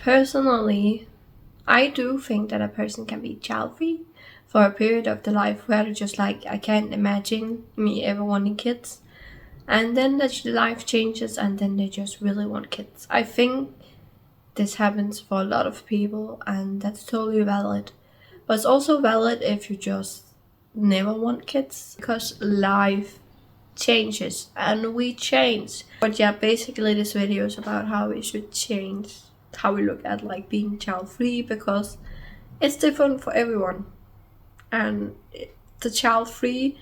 personally, I do think that a person can be child-free for a period of their life where they're just like, I can't imagine me ever wanting kids. And then the life changes and then they just really want kids. I think this happens for a lot of people and that's totally valid. But it's also valid if you just never want kids, because life changes and we change. But yeah, basically this video is about how we should change how we look at like being child free, because it's different for everyone. And the child free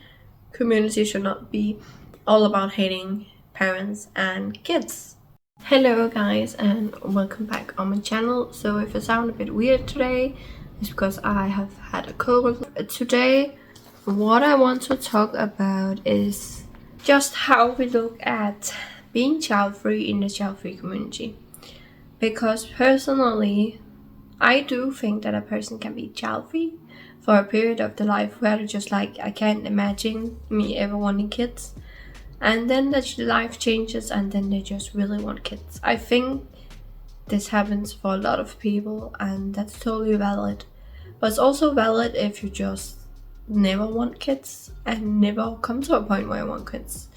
community should not be all about hating parents and kids. Hello guys, and welcome back on my channel. So if I sound a bit weird today, it's because I have had a cold. Today what I want to talk about is just how we look at being child-free in the child-free community. Because personally, I do think that a person can be child-free for a period of their life where they're just like, I can't imagine me ever wanting kids. And then the life changes and then they just really want kids. I think this happens for a lot of people and that's totally valid. But it's also valid if you just never want kids and never come to a point where you want kids.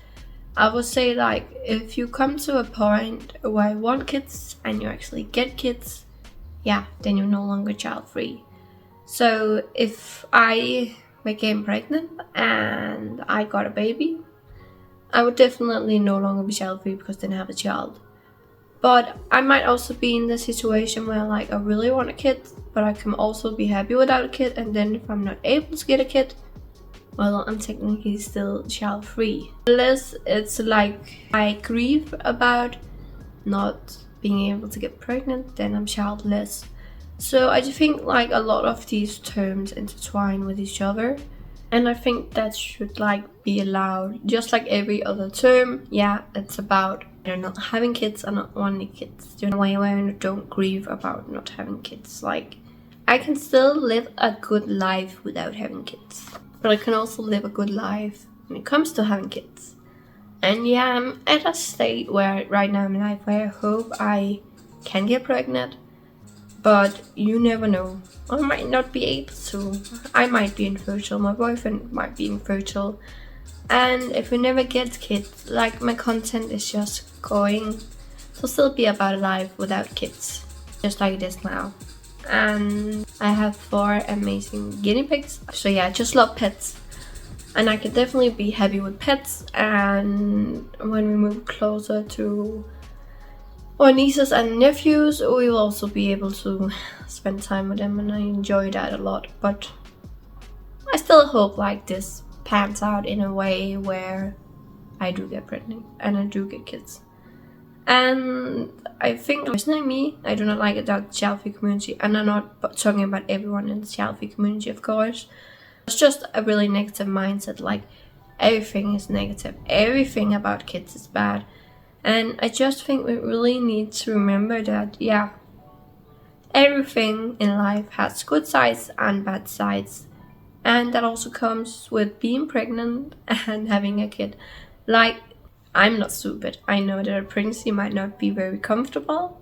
I would say, like, if you come to a point where you want kids and you actually get kids, yeah, then you're no longer child free. So if I became pregnant and I got a baby, I would definitely no longer be child free because then I have a child. But I might also be in the situation where like I really want a kid, but I can also be happy without a kid, and then if I'm not able to get a kid, well, I'm technically still child free. Unless it's like I grieve about not being able to get pregnant, then I'm childless. So I just think like a lot of these terms intertwine with each other, and I think that should like be allowed, just like every other term. Yeah, it's about you're not having kids or not wanting kids. There's no way where you don't grieve about not having kids. Like, I can still live a good life without having kids, but I can also live a good life when it comes to having kids. And yeah, I'm at a state where right now in my life where I hope I can get pregnant, but you never know. I might not be able to. I might be infertile, my boyfriend might be infertile. And if we never get kids, like, my content is just going to still be about a life without kids, just like it is now. And I have 4 amazing guinea pigs. So yeah, I just love pets. And I can definitely be happy with pets. And when we move closer to our nieces and nephews, we will also be able to spend time with them, and I enjoy that a lot. But I still hope like this pans out in a way where I do get pregnant and I do get kids. And I think personally me, I do not like that child-free community, and I'm not talking about everyone in the child-free community, of course. It's just a really negative mindset, like everything is negative, everything about kids is bad. And I just think we really need to remember that, yeah, everything in life has good sides and bad sides. And that also comes with being pregnant and having a kid. Like, I'm not stupid. I know that a pregnancy might not be very comfortable,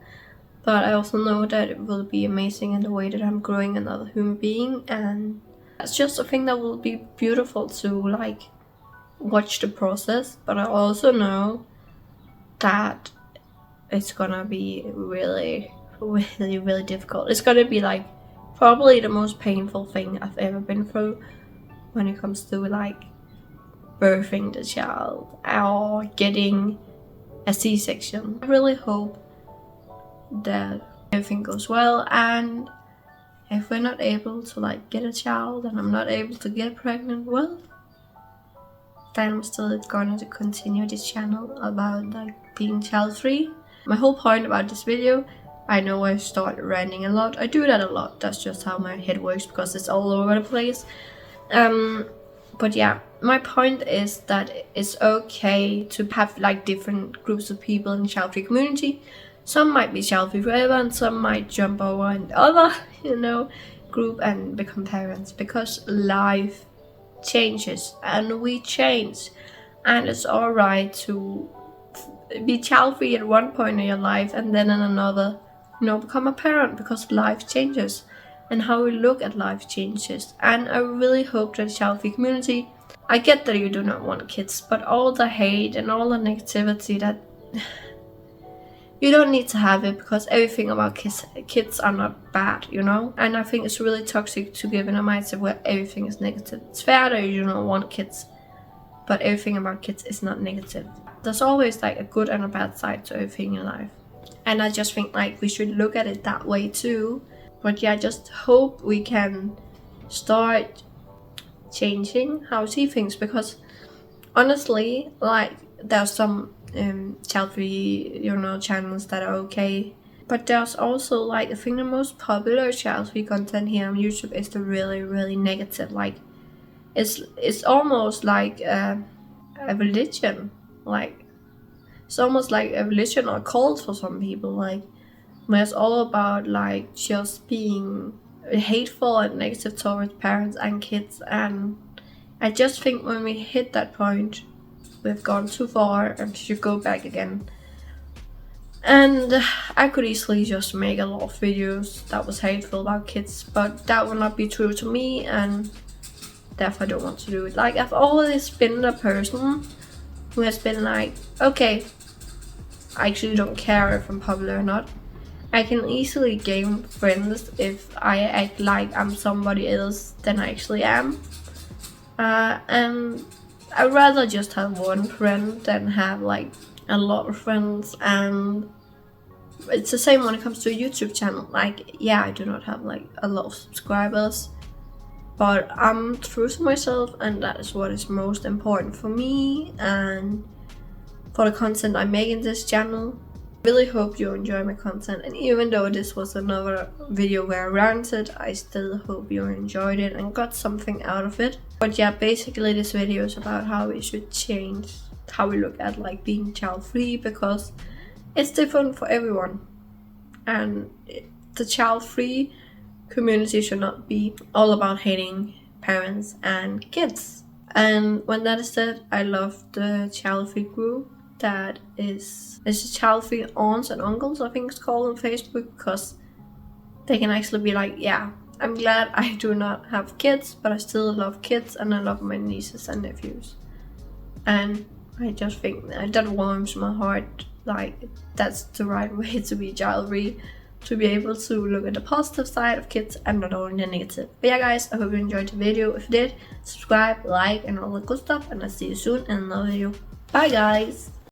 but I also know that it will be amazing in the way that I'm growing another human being. And that's just a thing that will be beautiful to like watch the process. But I also know that it's gonna be really, really, really difficult. It's gonna be like probably the most painful thing I've ever been through when it comes to like birthing the child or getting a C-section. I really hope that everything goes well, and if we're not able to like get a child and I'm not able to get pregnant, well, then I'm still going to continue this channel about like being child free. My whole point about this video, I know I start ranting a lot. I do that a lot. That's just how my head works because it's all over the place. But yeah, my point is that it's okay to have like different groups of people in the child-free community. Some might be child-free forever and some might jump over in the other, group and become parents, because life changes and we change. And it's alright to be child-free at one point in your life and then in another become a parent, because life changes and how we look at life changes. And I really hope that the child-free community, I get that you do not want kids, but all the hate and all the negativity, that you don't need to have it, because everything about kids are not bad, And I think it's really toxic to give in a mindset where everything is negative. It's fair that you don't want kids, but everything about kids is not negative. There's always like a good and a bad side to everything in life. And I just think like we should look at it that way too. But yeah, I just hope we can start changing how we see things, because honestly, like, there's some child-free, channels that are okay. But there's also, like, I think the most popular child-free content here on YouTube is the really, really negative. Like, it's almost like a religion. Like, it's almost like a religion or a cult for some people. Like, where it's all about, like, just being hateful and negative towards parents and kids. And I just think when we hit that point, we've gone too far and should go back again. And I could easily just make a lot of videos that was hateful about kids, but that would not be true to me, and therefore I don't want to do it. Like, I've always been the person who has been like, okay, I actually don't care if I'm popular or not. I can easily gain friends if I act like I'm somebody else than I actually am. And I'd rather just have one friend than have like a lot of friends. And it's the same when it comes to a YouTube channel. Like, yeah, I do not have like a lot of subscribers, but I'm true to myself, and that is what is most important for me and for the content I make in this channel. Really hope you enjoy my content, and even though this was another video where I ranted, I still hope you enjoyed it and got something out of it. But yeah, basically this video is about how we should change how we look at like being child-free, because it's different for everyone, and the child-free community should not be all about hating parents and kids. And when that is said, I love the child-free group that is a child-free aunts and uncles, I think it's called, on Facebook, because they can actually be like, yeah, I'm glad I do not have kids, but I still love kids and I love my nieces and nephews. And I just think that warms my heart. Like, that's the right way to be child-free, to be able to look at the positive side of kids and not only the negative. But yeah guys, I hope you enjoyed the video. If you did, subscribe, like, and all the good stuff, and I'll see you soon in another video. Bye guys!